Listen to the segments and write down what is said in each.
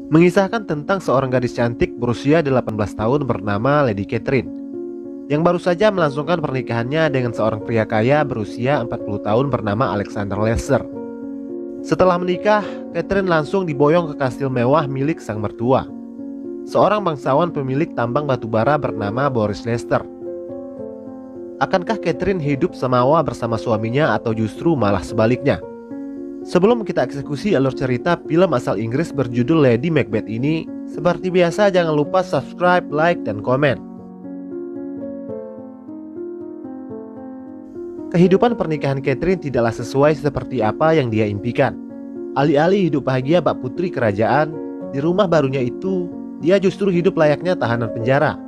mengisahkan tentang seorang gadis cantik berusia 18 tahun bernama Lady Catherine, yang baru saja melangsungkan pernikahannya dengan seorang pria kaya berusia 40 tahun bernama Alexander Lester. Setelah menikah, Catherine langsung diboyong ke kastil mewah milik sang mertua, seorang bangsawan pemilik tambang batubara bernama Boris Lester. Akankah Catherine hidup semawa bersama suaminya atau justru malah sebaliknya? Sebelum kita eksekusi alur cerita film asal Inggris berjudul Lady Macbeth ini, seperti biasa jangan lupa subscribe, like, dan komen. Kehidupan pernikahan Catherine tidaklah sesuai seperti apa yang dia impikan. Alih-alih hidup bahagia bak putri kerajaan, di rumah barunya itu, dia justru hidup layaknya tahanan penjara.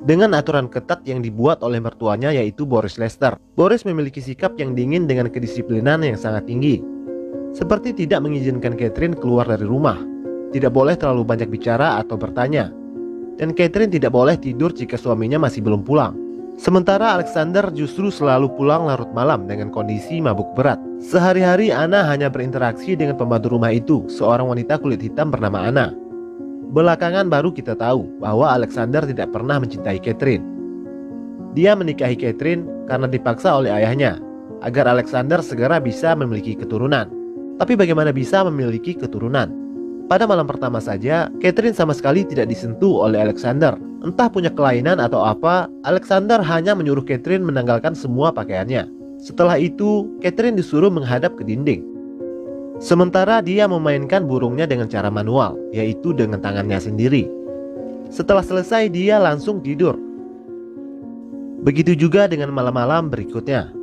Dengan aturan ketat yang dibuat oleh mertuanya yaitu Boris Lester. Boris memiliki sikap yang dingin dengan kedisiplinan yang sangat tinggi. Seperti tidak mengizinkan Catherine keluar dari rumah, tidak boleh terlalu banyak bicara atau bertanya, dan Catherine tidak boleh tidur jika suaminya masih belum pulang. Sementara Alexander justru selalu pulang larut malam dengan kondisi mabuk berat. Sehari-hari Anna hanya berinteraksi dengan pembantu rumah itu, seorang wanita kulit hitam bernama Anna. Belakangan baru kita tahu bahwa Alexander tidak pernah mencintai Catherine. Dia menikahi Catherine karena dipaksa oleh ayahnya, agar Alexander segera bisa memiliki keturunan. Tapi bagaimana bisa memiliki keturunan? Pada malam pertama saja, Catherine sama sekali tidak disentuh oleh Alexander. Entah punya kelainan atau apa, Alexander hanya menyuruh Catherine menanggalkan semua pakaiannya. Setelah itu, Catherine disuruh menghadap ke dinding. Sementara dia memainkan burungnya dengan cara manual, yaitu dengan tangannya sendiri. Setelah selesai, dia langsung tidur. Begitu juga dengan malam-malam berikutnya.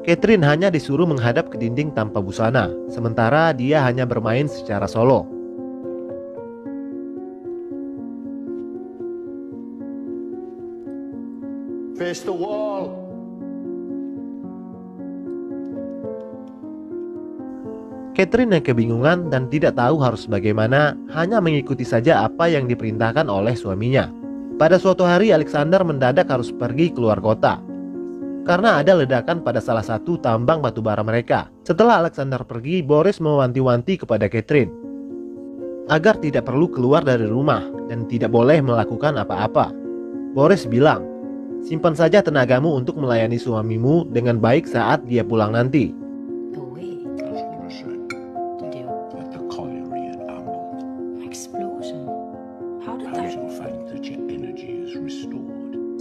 Catherine hanya disuruh menghadap ke dinding tanpa busana, sementara dia hanya bermain secara solo. Face the wall. Catherine yang kebingungan dan tidak tahu harus bagaimana, hanya mengikuti saja apa yang diperintahkan oleh suaminya. Pada suatu hari Alexander mendadak harus pergi keluar kota karena ada ledakan pada salah satu tambang batubara mereka. Setelah Alexander pergi, Boris mewanti-wanti kepada Catherine agar tidak perlu keluar dari rumah dan tidak boleh melakukan apa-apa. Boris bilang, simpan saja tenagamu untuk melayani suamimu dengan baik saat dia pulang nanti.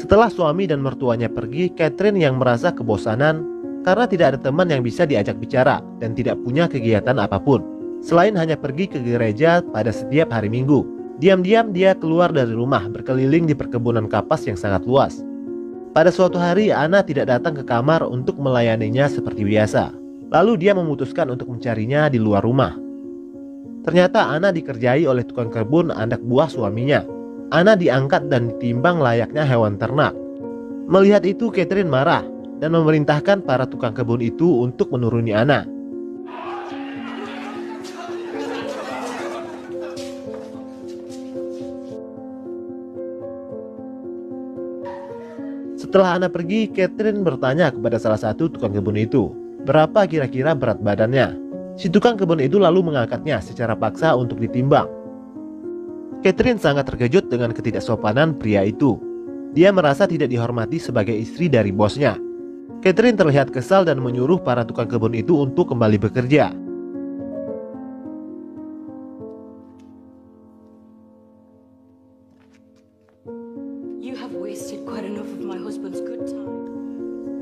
Setelah suami dan mertuanya pergi, Catherine yang merasa kebosanan karena tidak ada teman yang bisa diajak bicara dan tidak punya kegiatan apapun selain hanya pergi ke gereja pada setiap hari Minggu. Diam-diam dia keluar dari rumah, berkeliling di perkebunan kapas yang sangat luas. Pada suatu hari Anna tidak datang ke kamar untuk melayaninya seperti biasa. Lalu dia memutuskan untuk mencarinya di luar rumah. Ternyata Anna dikerjai oleh tukang kebun anak buah suaminya. Anna diangkat dan ditimbang layaknya hewan ternak. Melihat itu Catherine marah dan memerintahkan para tukang kebun itu untuk menuruni Anna. Setelah Anna pergi, Catherine bertanya kepada salah satu tukang kebun itu, berapa kira-kira berat badannya. Si tukang kebun itu lalu mengangkatnya secara paksa untuk ditimbang. Catherine sangat terkejut dengan ketidaksopanan pria itu. Dia merasa tidak dihormati sebagai istri dari bosnya. Catherine terlihat kesal dan menyuruh para tukang kebun itu untuk kembali bekerja.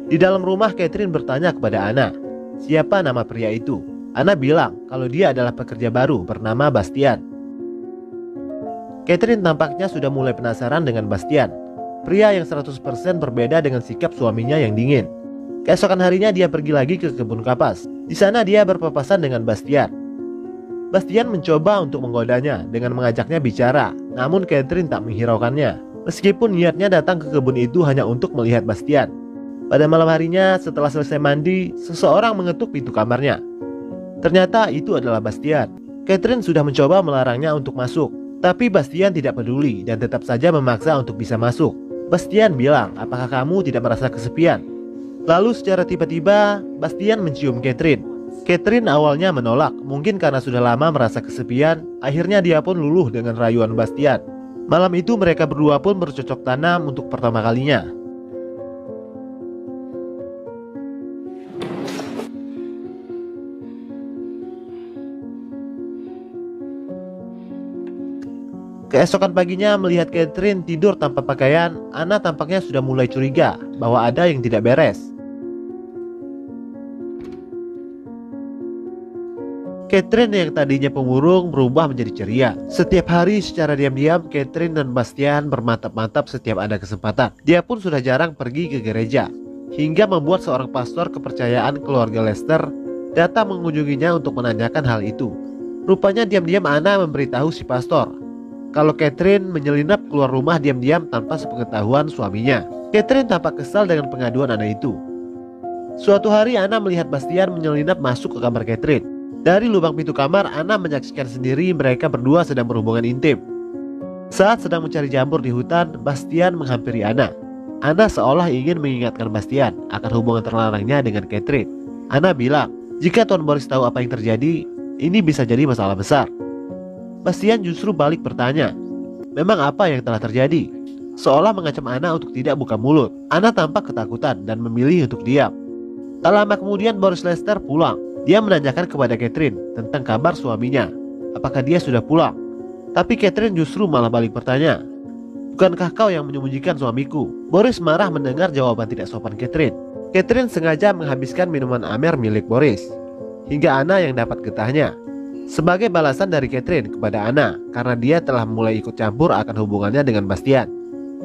Di dalam rumah, Catherine bertanya kepada Anna, siapa nama pria itu? Anna bilang kalau dia adalah pekerja baru bernama Bastian. Catherine tampaknya sudah mulai penasaran dengan Bastian, pria yang 100% berbeda dengan sikap suaminya yang dingin. Keesokan harinya dia pergi lagi ke kebun kapas. Di sana dia berpapasan dengan Bastian. Bastian mencoba untuk menggodanya dengan mengajaknya bicara, namun Catherine tak menghiraukannya. Meskipun niatnya datang ke kebun itu hanya untuk melihat Bastian. Pada malam harinya setelah selesai mandi, seseorang mengetuk pintu kamarnya. Ternyata itu adalah Bastian. Catherine sudah mencoba melarangnya untuk masuk, tapi Bastian tidak peduli dan tetap saja memaksa untuk bisa masuk. Bastian bilang, apakah kamu tidak merasa kesepian? Lalu secara tiba-tiba Bastian mencium Catherine. Catherine awalnya menolak, mungkin karena sudah lama merasa kesepian. Akhirnya dia pun luluh dengan rayuan Bastian. Malam itu mereka berdua pun bercocok tanam untuk pertama kalinya. Keesokan paginya melihat Catherine tidur tanpa pakaian, Anna tampaknya sudah mulai curiga bahwa ada yang tidak beres. Catherine yang tadinya pemurung berubah menjadi ceria. Setiap hari secara diam-diam Catherine dan Bastian bermantap-mantap setiap ada kesempatan. Dia pun sudah jarang pergi ke gereja, hingga membuat seorang pastor kepercayaan keluarga Lester datang mengunjunginya untuk menanyakan hal itu. Rupanya diam-diam Anna memberitahu si pastor kalau Catherine menyelinap keluar rumah diam-diam tanpa sepengetahuan suaminya. Catherine tampak kesal dengan pengaduan Anna itu. Suatu hari Anna melihat Bastian menyelinap masuk ke kamar Catherine. Dari lubang pintu kamar, Anna menyaksikan sendiri mereka berdua sedang berhubungan intim. Saat sedang mencari jamur di hutan, Bastian menghampiri Anna. Anna seolah ingin mengingatkan Bastian akan hubungan terlarangnya dengan Catherine. Anna bilang, jika Tuan Boris tahu apa yang terjadi, ini bisa jadi masalah besar. Bastian justru balik bertanya, memang apa yang telah terjadi? Seolah mengancam Anna untuk tidak buka mulut. Anna tampak ketakutan dan memilih untuk diam. Tak lama kemudian Boris Lester pulang. Dia menanyakan kepada Catherine tentang kabar suaminya. Apakah dia sudah pulang? Tapi Catherine justru malah balik bertanya, bukankah kau yang menyembunyikan suamiku? Boris marah mendengar jawaban tidak sopan Catherine. Catherine sengaja menghabiskan minuman amer milik Boris, hingga Anna yang dapat getahnya. Sebagai balasan dari Catherine kepada Anna karena dia telah mulai ikut campur akan hubungannya dengan Bastian.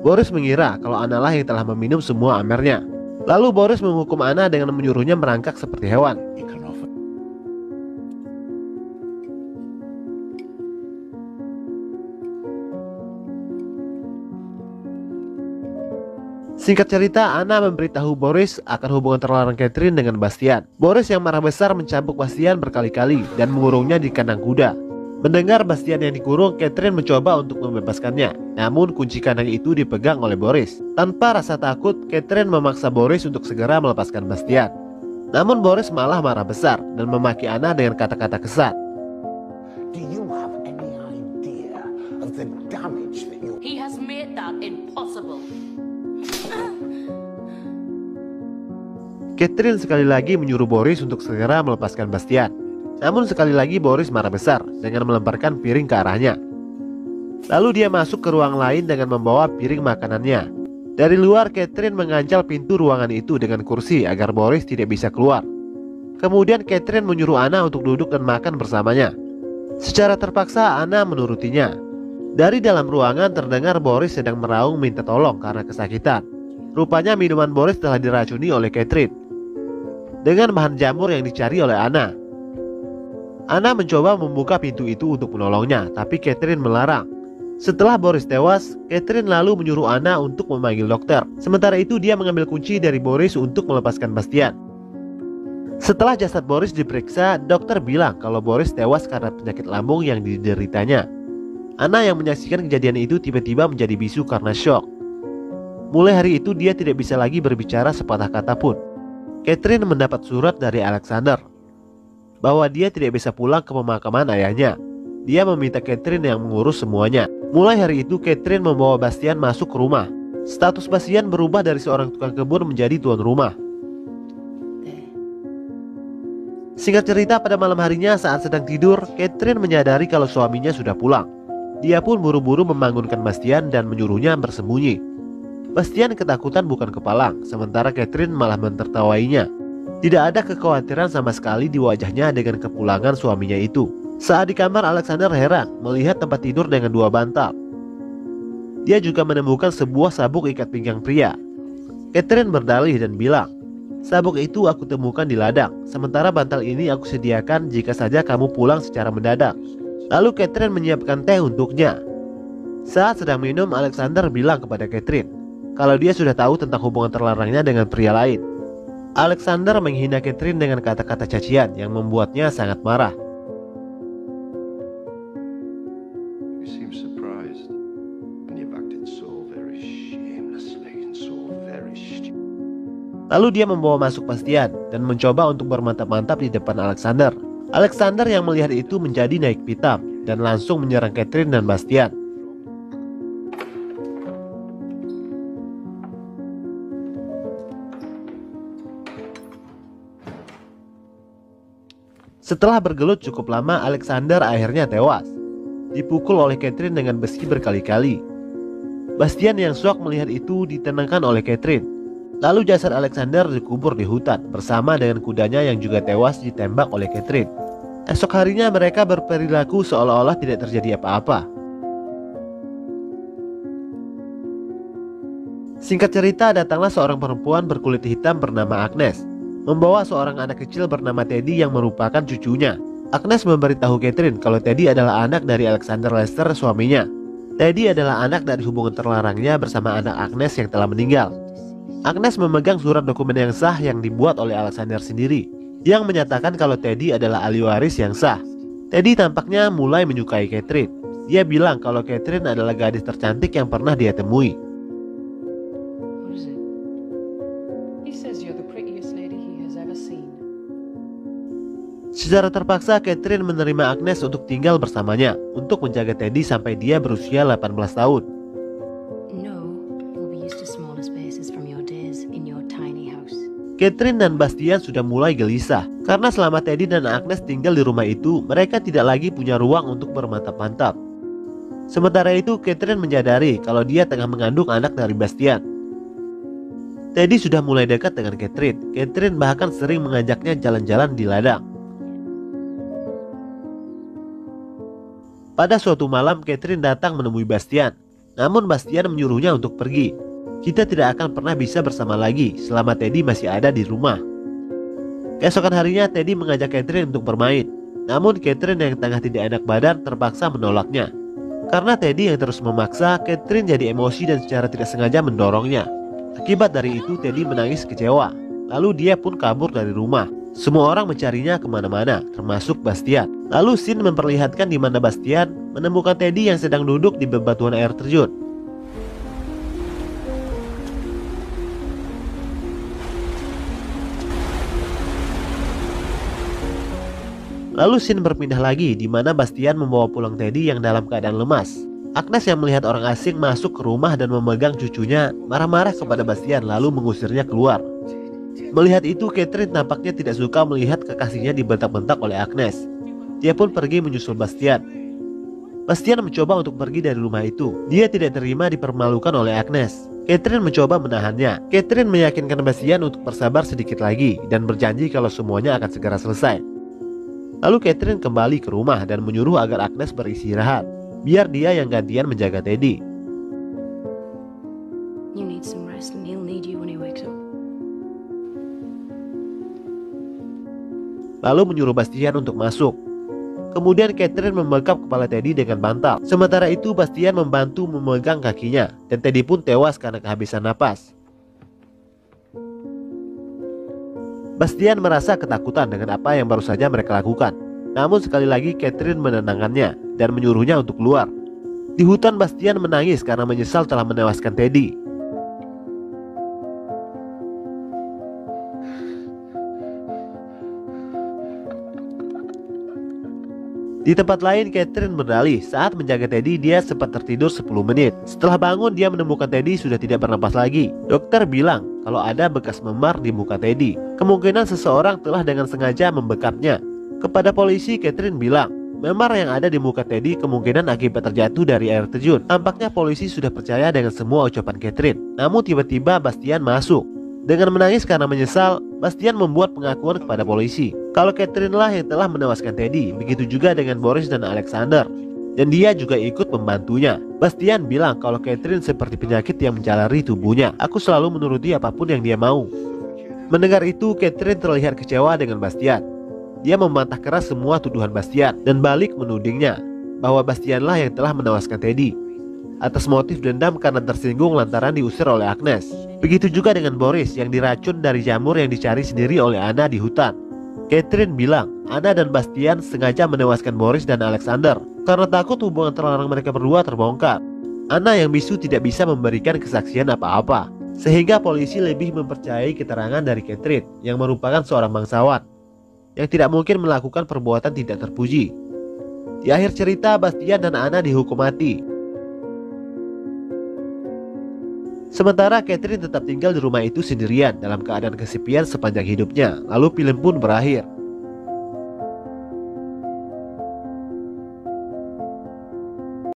Boris mengira kalau Anna lah yang telah meminum semua amernya. Lalu Boris menghukum Anna dengan menyuruhnya merangkak seperti hewan. Singkat cerita, Anna memberitahu Boris akan hubungan terlarang Catherine dengan Bastian. Boris yang marah besar mencambuk Bastian berkali-kali dan mengurungnya di kandang kuda. Mendengar Bastian yang dikurung, Catherine mencoba untuk membebaskannya. Namun kunci kandang itu dipegang oleh Boris. Tanpa rasa takut, Catherine memaksa Boris untuk segera melepaskan Bastian. Namun Boris malah marah besar dan memaki Anna dengan kata-kata kesat. Do you have any idea of the damage that you... He has made that impossible. Catherine sekali lagi menyuruh Boris untuk segera melepaskan Bastian. Namun sekali lagi Boris marah besar dengan melemparkan piring ke arahnya. Lalu dia masuk ke ruang lain dengan membawa piring makanannya. Dari luar, Catherine mengancal pintu ruangan itu dengan kursi agar Boris tidak bisa keluar. Kemudian Catherine menyuruh Anna untuk duduk dan makan bersamanya. Secara terpaksa Anna menurutinya. Dari dalam ruangan terdengar Boris sedang meraung minta tolong karena kesakitan. Rupanya minuman Boris telah diracuni oleh Catherine dengan bahan jamur yang dicari oleh Anna. Anna mencoba membuka pintu itu untuk menolongnya, tapi Catherine melarang. Setelah Boris tewas, Catherine lalu menyuruh Anna untuk memanggil dokter. Sementara itu dia mengambil kunci dari Boris untuk melepaskan Bastian. Setelah jasad Boris diperiksa, dokter bilang kalau Boris tewas karena penyakit lambung yang dideritanya. Anna yang menyaksikan kejadian itu tiba-tiba menjadi bisu karena syok. Mulai hari itu dia tidak bisa lagi berbicara sepatah kata pun. Catherine mendapat surat dari Alexander bahwa dia tidak bisa pulang ke pemakaman ayahnya. Dia meminta Catherine yang mengurus semuanya. Mulai hari itu Catherine membawa Bastian masuk ke rumah. Status Bastian berubah dari seorang tukang kebun menjadi tuan rumah. Singkat cerita, pada malam harinya saat sedang tidur, Catherine menyadari kalau suaminya sudah pulang. Dia pun buru-buru membangunkan Bastian dan menyuruhnya bersembunyi. Bastian ketakutan bukan kepalang, sementara Catherine malah mentertawainya. Tidak ada kekhawatiran sama sekali di wajahnya dengan kepulangan suaminya itu. Saat di kamar, Alexander heran melihat tempat tidur dengan 2 bantal. Dia juga menemukan sebuah sabuk ikat pinggang pria. Catherine berdalih dan bilang, sabuk itu aku temukan di ladang, sementara bantal ini aku sediakan jika saja kamu pulang secara mendadak. Lalu Catherine menyiapkan teh untuknya. Saat sedang minum, Alexander bilang kepada Catherine kalau dia sudah tahu tentang hubungan terlarangnya dengan pria lain. Alexander menghina Catherine dengan kata-kata cacian yang membuatnya sangat marah. You seem surprised, and you've acted so very shamelessly and so very stupid. Lalu dia membawa masuk Bastian dan mencoba untuk bermantap-mantap di depan Alexander. Alexander yang melihat itu menjadi naik pitam dan langsung menyerang Catherine dan Bastian. Setelah bergelut cukup lama, Alexander akhirnya tewas, dipukul oleh Catherine dengan besi berkali-kali. Bastian yang syok melihat itu ditenangkan oleh Catherine. Lalu jasad Alexander dikubur di hutan bersama dengan kudanya yang juga tewas ditembak oleh Catherine. Esok harinya mereka berperilaku seolah-olah tidak terjadi apa-apa. Singkat cerita, datanglah seorang perempuan berkulit hitam bernama Agnes, membawa seorang anak kecil bernama Teddy yang merupakan cucunya. Agnes memberitahu Catherine kalau Teddy adalah anak dari Alexander Lester, suaminya. Teddy adalah anak dari hubungan terlarangnya bersama anak Agnes yang telah meninggal. Agnes memegang surat dokumen yang sah yang dibuat oleh Alexander sendiri, yang menyatakan kalau Teddy adalah ahli waris yang sah. Teddy tampaknya mulai menyukai Catherine. Dia bilang kalau Catherine adalah gadis tercantik yang pernah dia temui. What is it? He says you're the prettiest lady he has ever seen. Secara terpaksa Catherine menerima Agnes untuk tinggal bersamanya untuk menjaga Teddy sampai dia berusia 18 tahun. No, you'll be used to smaller spaces from your days in your tiny house. Catherine dan Bastian sudah mulai gelisah karena selama Teddy dan Agnes tinggal di rumah itu, mereka tidak lagi punya ruang untuk bermantap-mantap. Sementara itu, Catherine menyadari kalau dia tengah mengandung anak dari Bastian. Teddy sudah mulai dekat dengan Catherine. Catherine bahkan sering mengajaknya jalan-jalan di ladang. Pada suatu malam, Catherine datang menemui Bastian. Namun Bastian menyuruhnya untuk pergi. Kita tidak akan pernah bisa bersama lagi selama Teddy masih ada di rumah. Keesokan harinya, Teddy mengajak Catherine untuk bermain. Namun Catherine yang tengah tidak enak badan terpaksa menolaknya. Karena Teddy yang terus memaksa, Catherine jadi emosi dan secara tidak sengaja mendorongnya. Akibat dari itu, Teddy menangis kecewa. Lalu dia pun kabur dari rumah. Semua orang mencarinya kemana-mana, termasuk Bastian. Lalu scene memperlihatkan di mana Bastian menemukan Teddy yang sedang duduk di bebatuan air terjun. Lalu scene berpindah lagi di mana Bastian membawa pulang Teddy yang dalam keadaan lemas. Agnes yang melihat orang asing masuk ke rumah dan memegang cucunya marah-marah kepada Bastian lalu mengusirnya keluar. Melihat itu, Catherine tampaknya tidak suka melihat kekasihnya dibentak-bentak oleh Agnes. Dia pun pergi menyusul Bastian. Bastian mencoba untuk pergi dari rumah itu. Dia tidak terima dipermalukan oleh Agnes. Catherine mencoba menahannya. Catherine meyakinkan Bastian untuk bersabar sedikit lagi dan berjanji kalau semuanya akan segera selesai. Lalu Catherine kembali ke rumah dan menyuruh agar Agnes beristirahat, biar dia yang gantian menjaga Teddy. You need some rest and he'll need you when he wakes up. Lalu menyuruh Bastian untuk masuk. Kemudian Catherine membekap kepala Teddy dengan bantal. Sementara itu Bastian membantu memegang kakinya dan Teddy pun tewas karena kehabisan napas. Bastian merasa ketakutan dengan apa yang baru saja mereka lakukan. Namun sekali lagi Catherine menenangkannya dan menyuruhnya untuk keluar. Di hutan Bastian menangis karena menyesal telah menewaskan Teddy. Di tempat lain, Catherine berdalih saat menjaga Teddy dia sempat tertidur 10 menit. Setelah bangun, dia menemukan Teddy sudah tidak bernapas lagi. Dokter bilang kalau ada bekas memar di muka Teddy. Kemungkinan seseorang telah dengan sengaja membekapnya. Kepada polisi, Catherine bilang memar yang ada di muka Teddy kemungkinan akibat terjatuh dari air terjun. Tampaknya polisi sudah percaya dengan semua ucapan Catherine. Namun tiba-tiba Bastian masuk. Dengan menangis karena menyesal, Bastian membuat pengakuan kepada polisi kalau Catherine lah yang telah menewaskan Teddy. Begitu juga dengan Boris dan Alexander, dan dia juga ikut membantunya. Bastian bilang kalau Catherine seperti penyakit yang menjalari tubuhnya. Aku selalu menuruti apapun yang dia mau. Mendengar itu, Catherine terlihat kecewa dengan Bastian. Dia membantah keras semua tuduhan Bastian dan balik menudingnya bahwa Bastian lah yang telah menewaskan Teddy atas motif dendam karena tersinggung lantaran diusir oleh Agnes. Begitu juga dengan Boris yang diracun dari jamur yang dicari sendiri oleh Anna di hutan. Catherine bilang Anna dan Bastian sengaja menewaskan Boris dan Alexander karena takut hubungan terlarang mereka berdua terbongkar. Anna yang bisu tidak bisa memberikan kesaksian apa-apa. Sehingga polisi lebih mempercayai keterangan dari Catherine yang merupakan seorang bangsawan yang tidak mungkin melakukan perbuatan tidak terpuji. Di akhir cerita, Bastian dan Anna dihukum mati. Sementara Catherine tetap tinggal di rumah itu sendirian dalam keadaan kesepian sepanjang hidupnya. Lalu film pun berakhir.